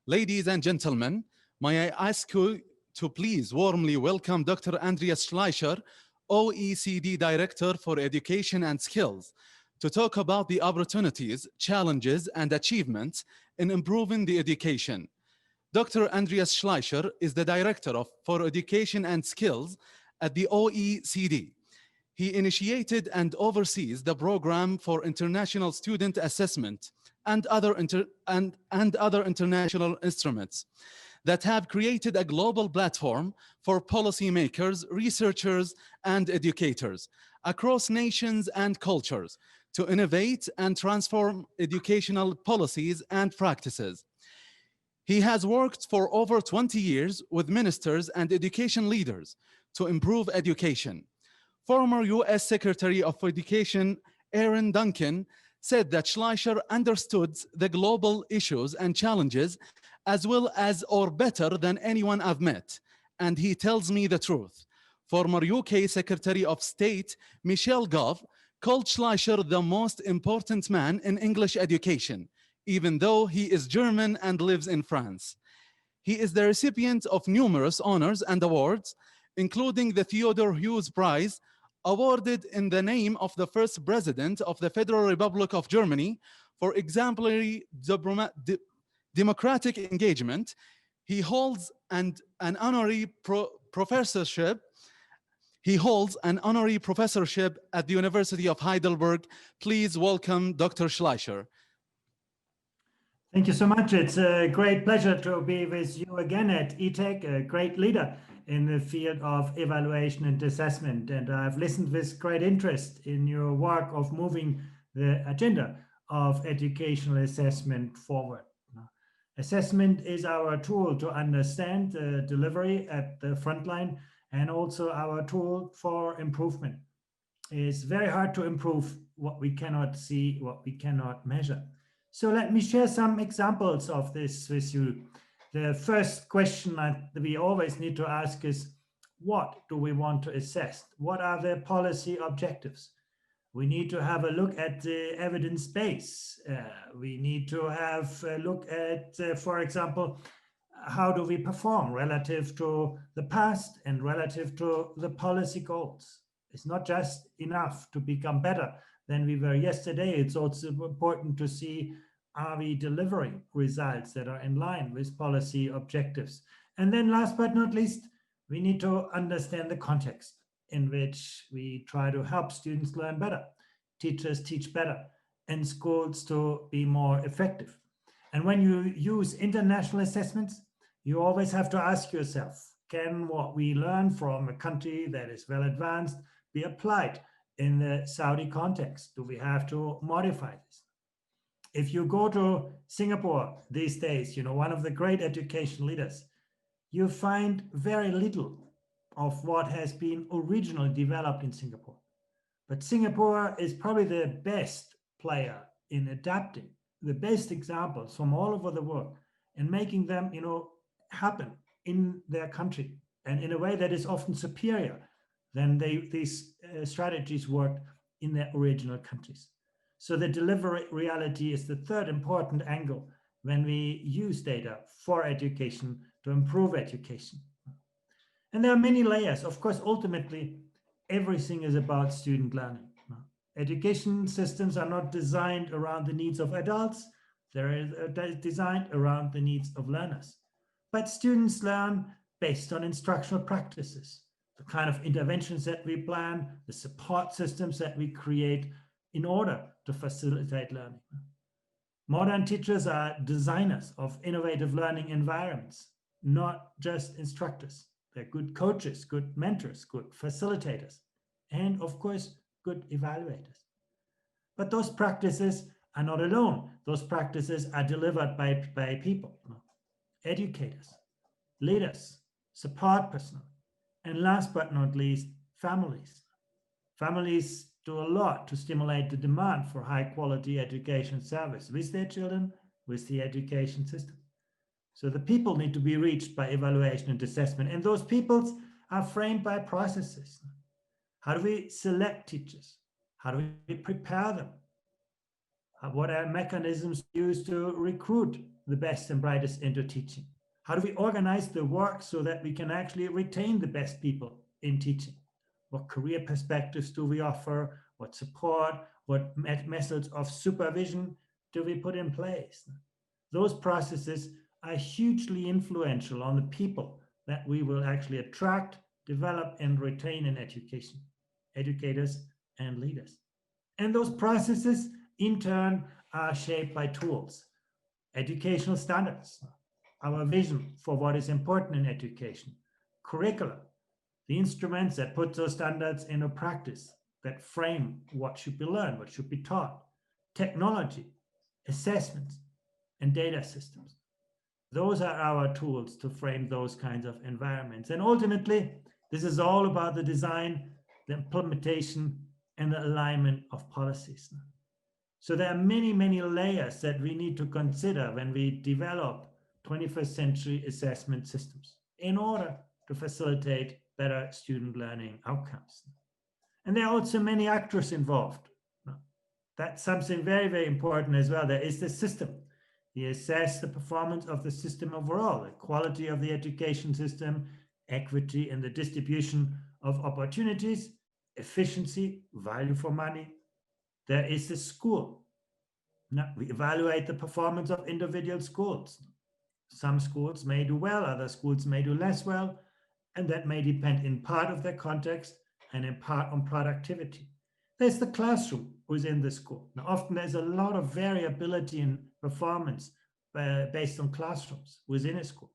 Ladies and gentlemen, may I ask you to please warmly welcome Dr. Andreas Schleicher, OECD Director for Education and Skills, to talk about the opportunities, challenges, and achievements in improving the education. Dr. Andreas Schleicher is the Director for Education and Skills at the OECD. He initiated and oversees the program for international student assessment and other international instruments that have created a global platform for policymakers, researchers, and educators across nations and cultures to innovate and transform educational policies and practices. He has worked for over 20 years with ministers and education leaders to improve education. Former US Secretary of Education Aaron Duncan said that Schleicher understood the global issues and challenges as well as or better than anyone I've met. And he tells me the truth. Former UK Secretary of State Michelle Gove called Schleicher the most important man in English education, even though he is German and lives in France. He is the recipient of numerous honors and awards, including the Theodore Hughes Prize, awarded in the name of the first president of the Federal Republic of Germany for exemplary democratic engagement. He holds an honorary professorship. He holds an honorary professorship at the University of Heidelberg. Please welcome Dr. Schleicher. Thank you so much. It's a great pleasure to be with you again at ETEC, a great leader in the field of evaluation and assessment. And I've listened with great interest in your work of moving the agenda of educational assessment forward. Assessment is our tool to understand the delivery at the front line and also our tool for improvement. It's very hard to improve what we cannot see, what we cannot measure. So let me share some examples of this with you. The first question that we always need to ask is, what do we want to assess? What are the policy objectives? We need to have a look at the evidence base. We need to have a look at, for example, how do we perform relative to the past and relative to the policy goals. It's not just enough to become better than we were yesterday. It's also important to see, are we delivering results that are in line with policy objectives? And then last but not least, we need to understand the context in which we try to help students learn better, teachers teach better, and schools to be more effective. And when you use international assessments, you always have to ask yourself, can what we learn from a country that is well advanced be applied in the Saudi context? Do we have to modify this? If you go to Singapore these days, one of the great education leaders, you find very little of what has been originally developed in Singapore. But Singapore is probably the best player in adapting the best examples from all over the world and making them, happen in their country and in a way that is often superior than these strategies worked in their original countries. So the delivery reality is the third important angle when we use data for education to improve education. And there are many layers. Of course, ultimately, everything is about student learning. Education systems are not designed around the needs of adults. They're designed around the needs of learners. But students learn based on instructional practices, the kind of interventions that we plan, the support systems that we create in order to facilitate learning. Modern teachers are designers of innovative learning environments, not just instructors. They're good coaches, good mentors, good facilitators, and of course, good evaluators. But those practices are not alone. Those practices are delivered by people, educators, leaders, support personnel, and last but not least, families. Families do a lot to stimulate the demand for high quality education service with their children, with the education system. So the people need to be reached by evaluation and assessment, and those peoples are framed by processes. How do we select teachers? How do we prepare them? What are mechanisms used to recruit the best and brightest into teaching? How do we organize the work so that we can actually retain the best people in teaching? What career perspectives do we offer? What support? What methods of supervision do we put in place? Those processes are hugely influential on the people that we will actually attract, develop, and retain in education, educators and leaders. And those processes, in turn, are shaped by tools, educational standards, our vision for what is important in education, curricula, the instruments that put those standards into practice, that frame what should be learned, what should be taught, technology, assessments, and data systems. Those are our tools to frame those kinds of environments. And ultimately, this is all about the design, the implementation, and the alignment of policies. So there are many, many layers that we need to consider when we develop 21st century assessment systems in order to facilitate better student learning outcomes. And there are also many actors involved. That's something very, very important as well. There is the system. We assess the performance of the system overall, the quality of the education system, equity in the distribution of opportunities, efficiency, value for money. There is the school. Now, we evaluate the performance of individual schools. Some schools may do well, other schools may do less well, and that may depend in part of their context and in part on productivity. There's the classroom within the school. Now, often there's a lot of variability in performance based on classrooms within a school.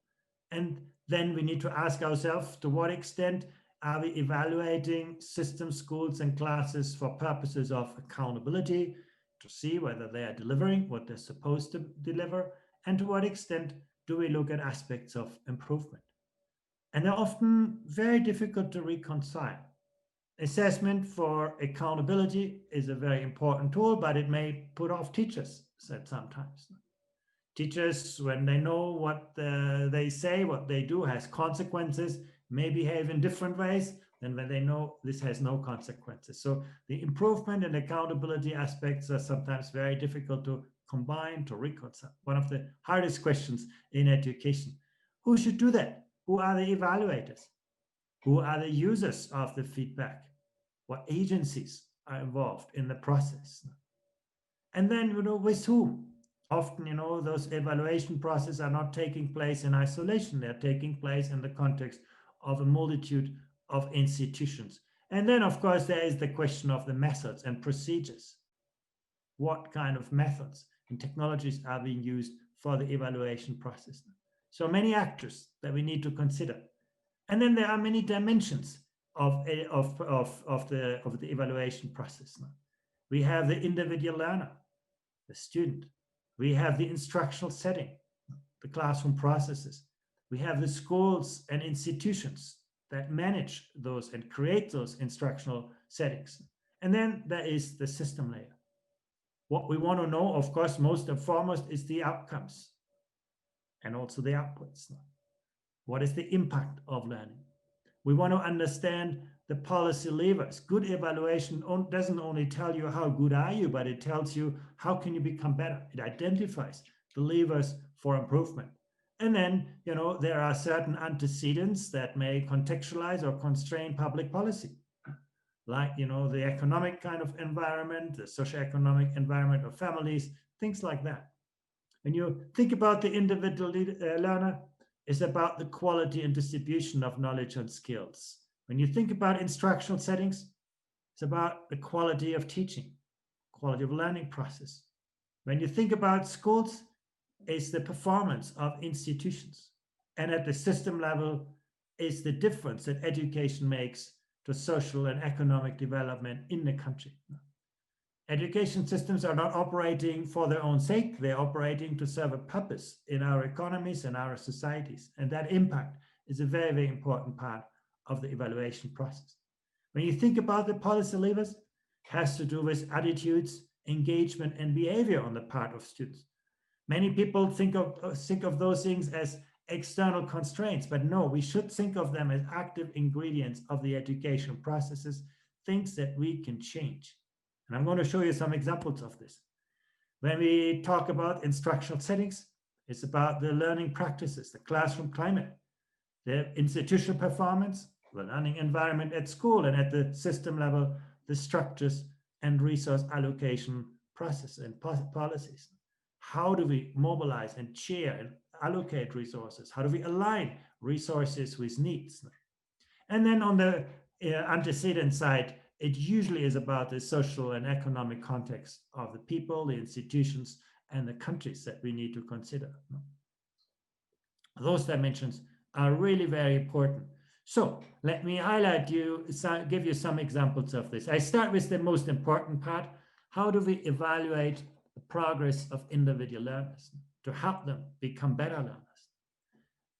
And then we need to ask ourselves, to what extent are we evaluating systems, schools, and classes for purposes of accountability, to see whether they are delivering what they're supposed to deliver, and to what extent do we look at aspects of improvement? And they're often very difficult to reconcile. Assessment for accountability is a very important tool, but it may put off teachers, said sometimes. Teachers, when they know what they say, what they do has consequences, may behave in different ways than when they know this has no consequences. So the improvement and accountability aspects are sometimes very difficult to combine, to reconcile. One of the hardest questions in education. Who should do that? Who are the evaluators? Who are the users of the feedback? What agencies are involved in the process? And then, with whom? Often, those evaluation processes are not taking place in isolation. They're taking place in the context of a multitude of institutions. And then, of course, there is the question of the methods and procedures. What kind of methods and technologies are being used for the evaluation process? So many actors that we need to consider. And then there are many dimensions of the evaluation process. We have the individual learner, the student. We have the instructional setting, the classroom processes. We have the schools and institutions that manage those and create those instructional settings. And then there is the system layer. What we want to know, of course, most and foremost, is the outcomes and also the outputs. What is the impact of learning? We want to understand the policy levers. Good evaluation doesn't only tell you how good are you, but it tells you how can you become better. It identifies the levers for improvement. And then, there are certain antecedents that may contextualize or constrain public policy, like, the economic kind of environment, the socioeconomic environment of families, things like that. When you think about the individual learner, it's about the quality and distribution of knowledge and skills. When you think about instructional settings, it's about the quality of teaching, quality of learning process. When you think about schools, it's the performance of institutions. And at the system level, it's the difference that education makes to social and economic development in the country. Education systems are not operating for their own sake. They're operating to serve a purpose in our economies and our societies. And that impact is a very, very important part of the evaluation process. When you think about the policy levers, it has to do with attitudes, engagement, and behavior on the part of students. Many people think of those things as external constraints, but no, we should think of them as active ingredients of the education processes, things that we can change. And I'm going to show you some examples of this. When we talk about instructional settings, It's about the learning practices, the classroom climate, the institutional performance, the learning environment at school and at the system level, the structures and resource allocation process and policies. How do we mobilize and share and allocate resources? How do we align resources with needs? And then on the antecedent side, it usually is about the social and economic context of the people, the institutions, and the countries that we need to consider. Those dimensions are really very important. So let me highlight you, give you some examples of this. I start with the most important part. How do we evaluate the progress of individual learners to help them become better learners?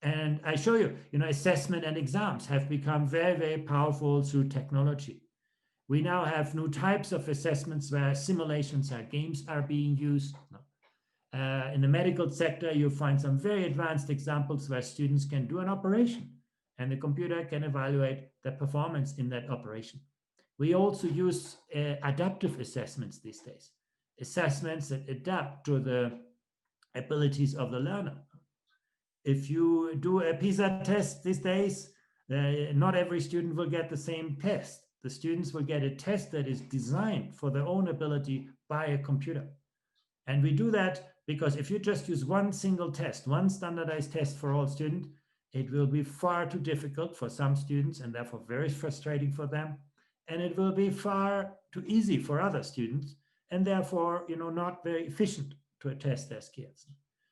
And I show you, assessment and exams have become very, very powerful through technology. We now have new types of assessments where simulations or games are being used. In the medical sector, you'll find some very advanced examples where students can do an operation and the computer can evaluate their performance in that operation. We also use adaptive assessments these days, assessments that adapt to the abilities of the learner. If you do a PISA test these days, not every student will get the same test. The students will get a test that is designed for their own ability by a computer. And we do that because if you just use one single test, one standardized test for all students, it will be far too difficult for some students and therefore very frustrating for them. And it will be far too easy for other students and therefore, not very efficient to test their skills.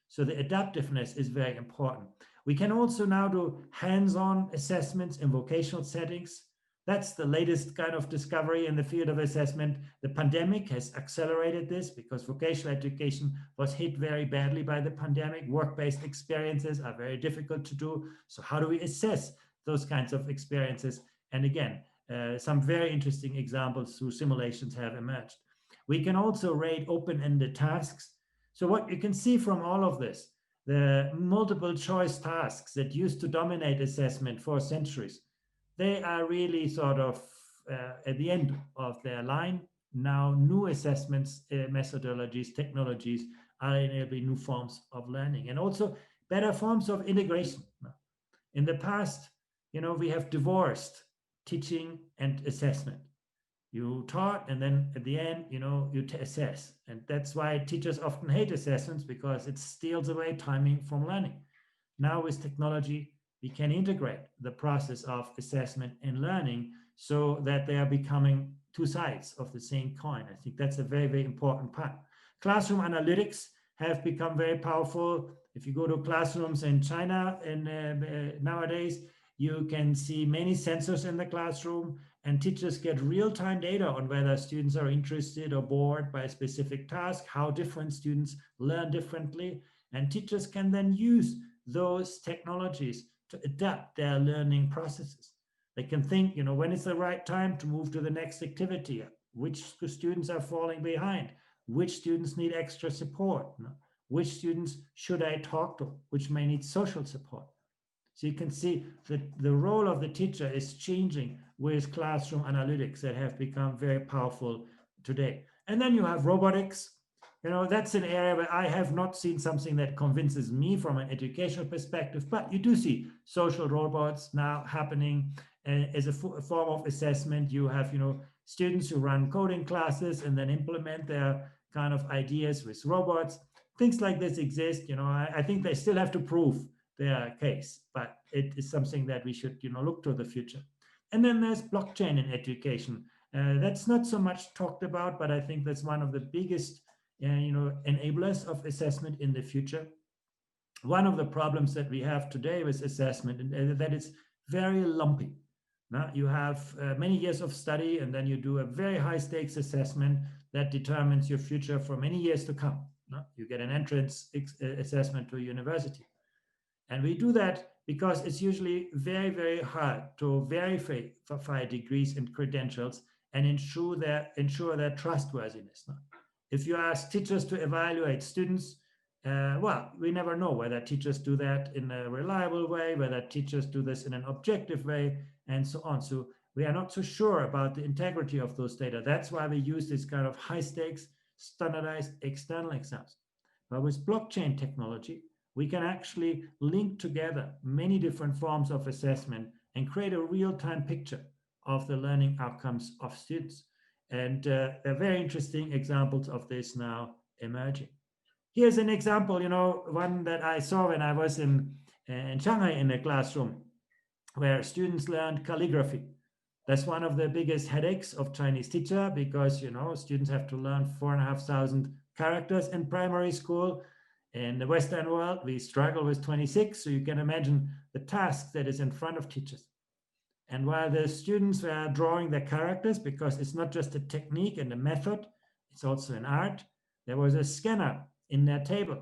So the adaptiveness is very important. We can also now do hands-on assessments in vocational settings. That's the latest kind of discovery in the field of assessment. The pandemic has accelerated this because vocational education was hit very badly by the pandemic. Work-based experiences are very difficult to do. So how do we assess those kinds of experiences? And again, some very interesting examples through simulations have emerged. We can also rate open-ended tasks. So what you can see from all of this, the multiple choice tasks that used to dominate assessment for centuries, they are really sort of at the end of their line. Now new assessments, methodologies, technologies are enabling new forms of learning and also better forms of integration. In the past, we have divorced teaching and assessment. You taught, and then at the end, you assess. And that's why teachers often hate assessments because it steals away timing from learning. Now with technology, we can integrate the process of assessment and learning so that they are becoming two sides of the same coin. I think that's a very, very important part. Classroom analytics have become very powerful. If you go to classrooms in China and nowadays, you can see many sensors in the classroom and teachers get real-time data on whether students are interested or bored by a specific task, how different students learn differently. And teachers can then use those technologies to adapt their learning processes. They can think, when is the right time to move to the next activity? Which students are falling behind? Which students need extra support? Which students should I talk to? Which may need social support? So you can see that the role of the teacher is changing with classroom analytics that have become very powerful today. And then you have robotics. That's an area where I have not seen something that convinces me from an educational perspective, but you do see social robots now happening as a form of assessment. You have, students who run coding classes and then implement their kind of ideas with robots. Things like this exist. I think they still have to prove their case, but it is something that we should, look to the future. And then there's blockchain in education. That's not so much talked about, but I think that's one of the biggest, enablers of assessment in the future. One of the problems that we have today with assessment is that it's very lumpy. Now, you have many years of study, and then you do a very high stakes assessment that determines your future for many years to come. You get an entrance assessment to a university. And we do that because it's usually very, very hard to verify degrees and credentials and ensure their trustworthiness. If you ask teachers to evaluate students, we never know whether teachers do that in a reliable way, whether teachers do this in an objective way, and so on. So we are not so sure about the integrity of those data. That's why we use this kind of high stakes, standardized external exams. But with blockchain technology, we can actually link together many different forms of assessment and create a real-time picture of the learning outcomes of students. And there are very interesting examples of this now emerging. Here's an example, one that I saw when I was in Shanghai in a classroom where students learned calligraphy. That's one of the biggest headaches of Chinese teacher because, students have to learn 4,500 characters in primary school. In the Western world, we struggle with 26. So you can imagine the task that is in front of teachers. And while the students were drawing their characters, because it's not just a technique and a method, it's also an art, there was a scanner in their table.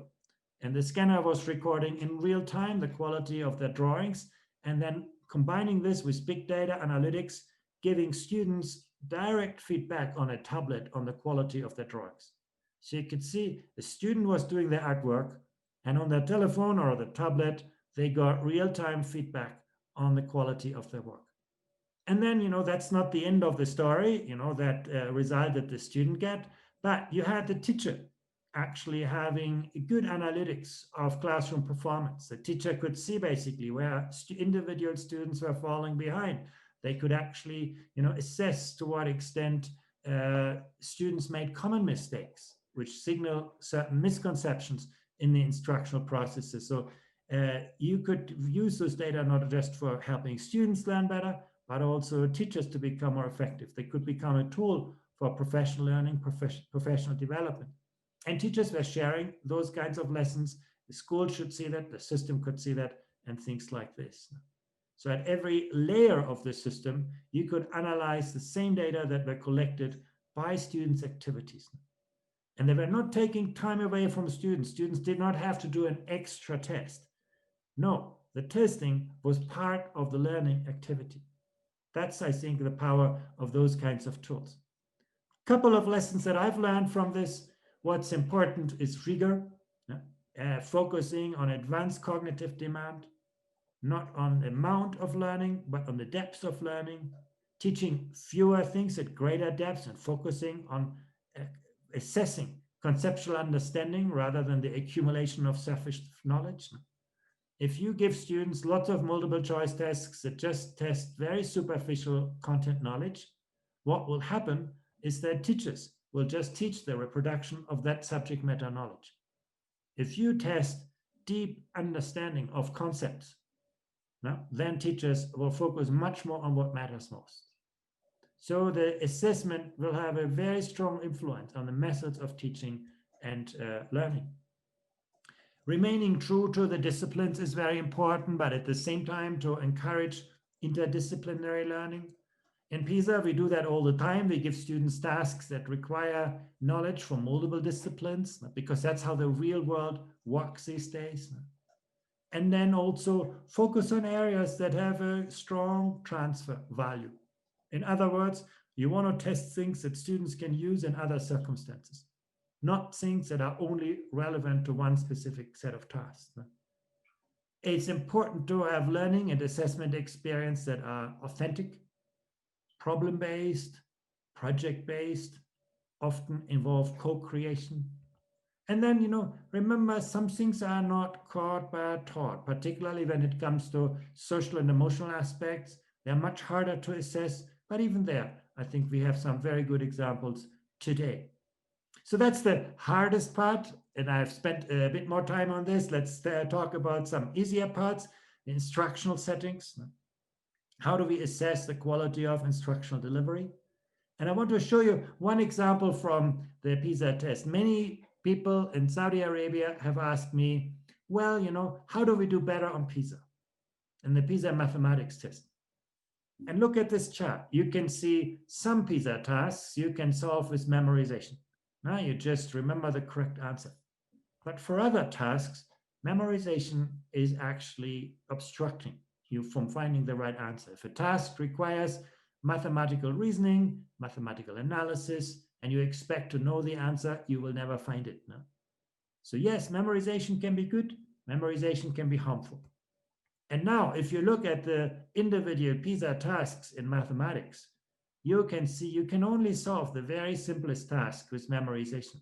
And the scanner was recording in real time the quality of their drawings and then combining this with big data analytics, giving students direct feedback on a tablet on the quality of their drawings. So you could see the student was doing their artwork and on their telephone or the tablet, they got real-time feedback on the quality of their work. And then, that's not the end of the story, that result that the student get, but you had the teacher actually having good analytics of classroom performance. The teacher could see basically where individual students were falling behind. They could actually, assess to what extent students made common mistakes, which signal certain misconceptions in the instructional processes. So you could use those data not just for helping students learn better, but also teachers to become more effective. They could become a tool for professional learning, professional development. And teachers were sharing those kinds of lessons. The school should see that, the system could see that, and things like this. So at every layer of the system, you could analyze the same data that were collected by students' activities. And they were not taking time away from students. Students did not have to do an extra test. No, the testing was part of the learning activity. That's, I think, the power of those kinds of tools. A couple of lessons that I've learned from this. What's important is rigor, focusing on advanced cognitive demand, not on the amount of learning, but on the depth of learning, teaching fewer things at greater depth and focusing on assessing conceptual understanding rather than the accumulation of surface knowledge. If you give students lots of multiple choice tests that just test very superficial content knowledge, what will happen is that teachers will just teach the reproduction of that subject matter knowledge. If you test deep understanding of concepts, then teachers will focus much more on what matters most. So the assessment will have a very strong influence on the methods of teaching and learning. Remaining true to the disciplines is very important, but at the same time to encourage interdisciplinary learning. In PISA, we do that all the time. We give students tasks that require knowledge from multiple disciplines, because that's how the real world works these days. And then also focus on areas that have a strong transfer value. In other words, you want to test things that students can use in other circumstances, not things that are only relevant to one specific set of tasks. It's important to have learning and assessment experience that are authentic, problem-based, project-based, often involve co-creation. And then, remember, some things are not caught but taught, particularly when it comes to social and emotional aspects. They're much harder to assess, but even there, I think we have some very good examples today. So that's the hardest part, and I've spent a bit more time on this. Let's talk about some easier parts, the instructional settings. How do we assess the quality of instructional delivery? And I want to show you one example from the PISA test. Many people in Saudi Arabia have asked me, well, how do we do better on PISA? In the PISA mathematics test. And look at this chart. You can see some PISA tasks you can solve with memorization. Now you just remember the correct answer. But for other tasks, memorization is actually obstructing you from finding the right answer. If a task requires mathematical reasoning, mathematical analysis, and you expect to know the answer, you will never find it. No? So yes, memorization can be good, memorization can be harmful. And now, if you look at the individual PISA tasks in mathematics, you can see you can only solve the very simplest task with memorization.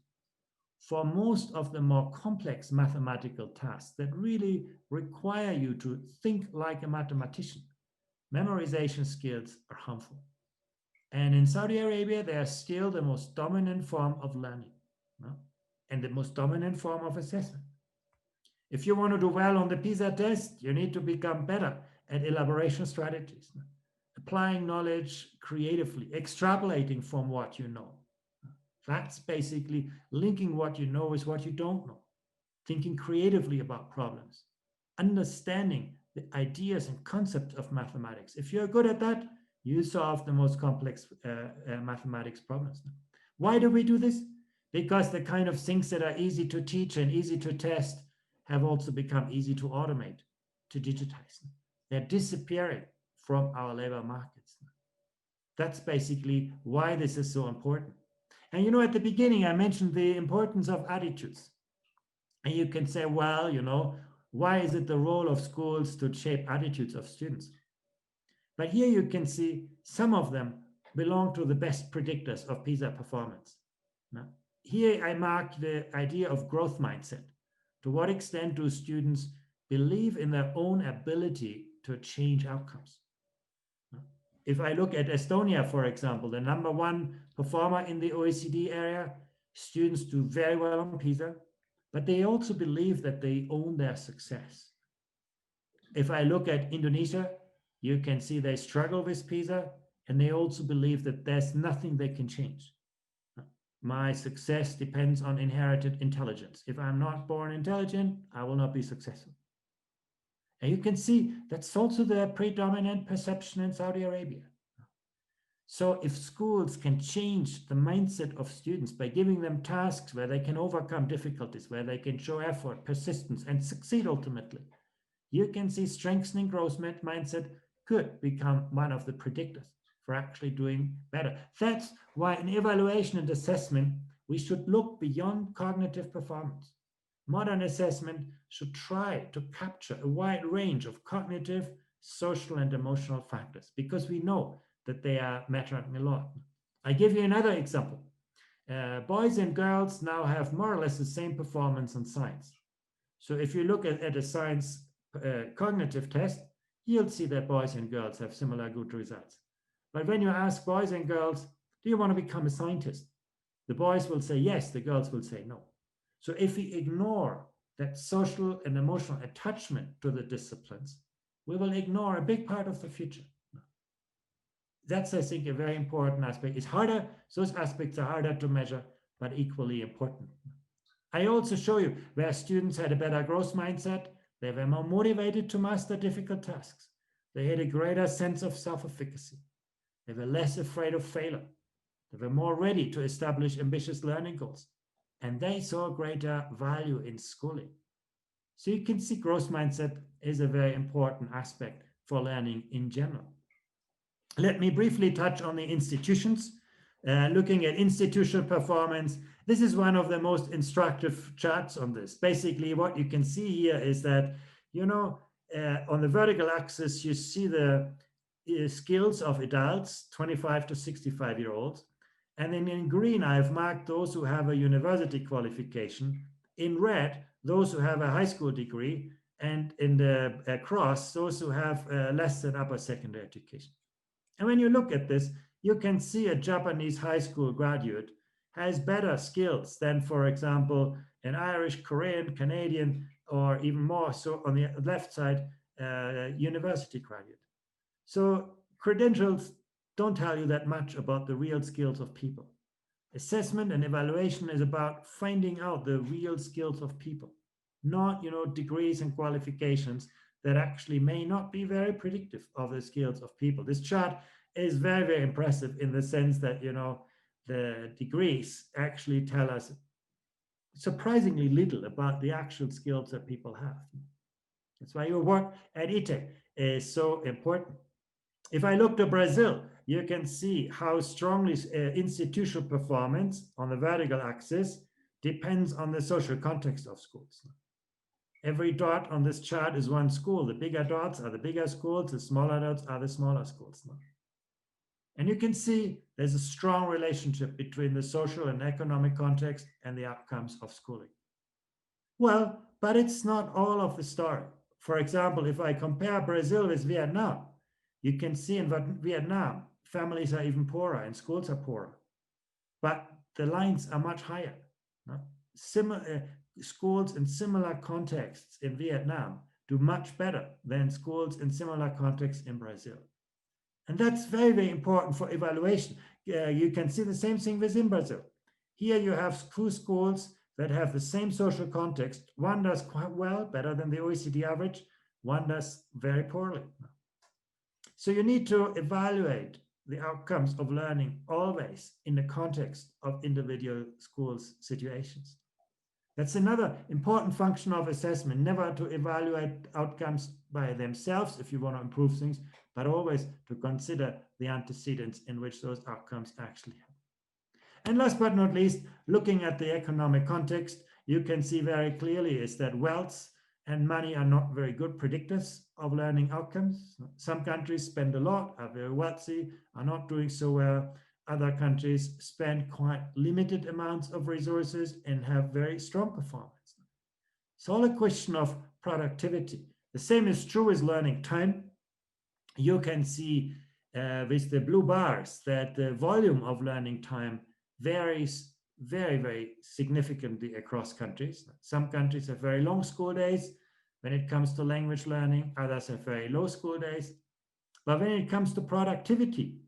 for most of the more complex mathematical tasks that really require you to think like a mathematician, memorization skills are harmful. And in Saudi Arabia, they are still the most dominant form of learning, no? And the most dominant form of assessment. If you want to do well on the PISA test, you need to become better at elaboration strategies, no? Applying knowledge creatively, extrapolating from what you know. That's basically linking what you know with what you don't know, thinking creatively about problems, understanding the ideas and concepts of mathematics. If you're good at that, you solve the most complex mathematics problems. Why do we do this? Because the kind of things that are easy to teach and easy to test have also become easy to automate, to digitize. They're disappearing from our labor markets. That's basically why this is so important. And you know, at the beginning, I mentioned the importance of attitudes. And you can say, well, you know, why is it the role of schools to shape attitudes of students? But here you can see some of them belong to the best predictors of PISA performance. Now, here I mark the idea of growth mindset. To what extent do students believe in their own ability to change outcomes? If I look at Estonia, for example, the #1 performer in the OECD area, students do very well on PISA, but they also believe that they own their success. If I look at Indonesia, you can see they struggle with PISA, and they also believe that there's nothing they can change. My success depends on inherited intelligence. If I'm not born intelligent, I will not be successful. And you can see that's also the predominant perception in Saudi Arabia. So if schools can change the mindset of students by giving them tasks where they can overcome difficulties, where they can show effort, persistence, and succeed ultimately, you can see strengthening growth mindset could become one of the predictors for actually doing better. That's why in evaluation and assessment, we should look beyond cognitive performance. Modern assessment should try to capture a wide range of cognitive, social, and emotional factors because we know that they are mattering a lot. I give you another example. Boys and girls now have more or less the same performance on science. So if you look at a science cognitive test, you'll see that boys and girls have similar good results. But when you ask boys and girls, do you want to become a scientist? The boys will say yes, the girls will say no. So if we ignore that social and emotional attachment to the disciplines, we will ignore a big part of the future. That's, I think, a very important aspect. It's harder, those aspects are harder to measure, but equally important. I also show you where students had a better growth mindset, they were more motivated to master difficult tasks. They had a greater sense of self-efficacy. They were less afraid of failure. They were more ready to establish ambitious learning goals. And they saw greater value in schooling. So you can see growth mindset is a very important aspect for learning in general. Let me briefly touch on the institutions. Looking at institutional performance, this is one of the most instructive charts on this. Basically, what you can see here is that, you know, on the vertical axis, you see the skills of adults, 25 to 65-year-olds. And then in green, I've marked those who have a university qualification. In red, those who have a high school degree. And in the cross, those who have less than upper secondary education. And when you look at this, you can see a Japanese high school graduate has better skills than, for example, an Irish, Korean, Canadian, or even more so on the left side, university graduate. So credentials don't tell you that much about the real skills of people. Assessment and evaluation is about finding out the real skills of people, not, you know, degrees and qualifications that actually may not be very predictive of the skills of people. This chart is very, very impressive in the sense that, you know, the degrees actually tell us surprisingly little about the actual skills that people have. That's why your work at ITEC is so important. If I look to Brazil, you can see how strongly institutional performance on the vertical axis depends on the social context of schools. Every dot on this chart is one school. The bigger dots are the bigger schools, the smaller dots are the smaller schools. And you can see there's a strong relationship between the social and economic context and the outcomes of schooling. Well, but it's not all of the story. For example, if I compare Brazil with Vietnam, you can see in Vietnam, families are even poorer and schools are poorer. But the lines are much higher. No? Schools in similar contexts in Vietnam do much better than schools in similar contexts in Brazil. And that's very, very important for evaluation. You can see the same thing within Brazil. Here you have two schools that have the same social context. One does quite well, better than the OECD average. One does very poorly. So you need to evaluate the outcomes of learning always in the context of individual schools' situations. That's another important function of assessment, never to evaluate outcomes by themselves if you want to improve things, but always to consider the antecedents in which those outcomes actually happen. And last but not least, looking at the economic context, you can see very clearly is that wealth and money are not very good predictors of learning outcomes. Some countries spend a lot, are very wealthy, are not doing so well. Other countries spend quite limited amounts of resources and have very strong performance. It's all a question of productivity. The same is true with learning time. You can see with the blue bars that the volume of learning time varies very, very significantly across countries. Some countries have very long school days when it comes to language learning. Others have very low school days. But when it comes to productivity,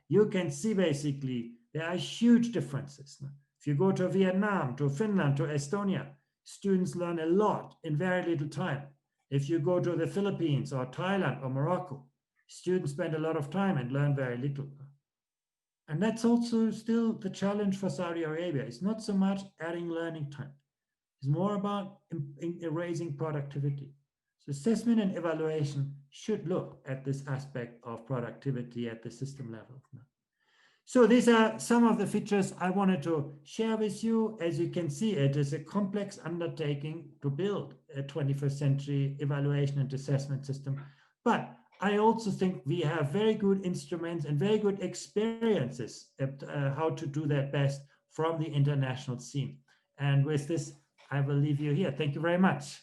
you can see basically there are huge differences. If you go to Vietnam, to Finland, to Estonia, students learn a lot in very little time. If you go to the Philippines or Thailand or Morocco, students spend a lot of time and learn very little. And that's also still the challenge for Saudi Arabia. It's not so much adding learning time. It's more about raising productivity. So assessment and evaluation should look at this aspect of productivity at the system level. So these are some of the features I wanted to share with you. As you can see, it is a complex undertaking to build a 21st century evaluation and assessment system. But I also think we have very good instruments and very good experiences at how to do that best from the international scene. And with this, I will leave you here. Thank you very much.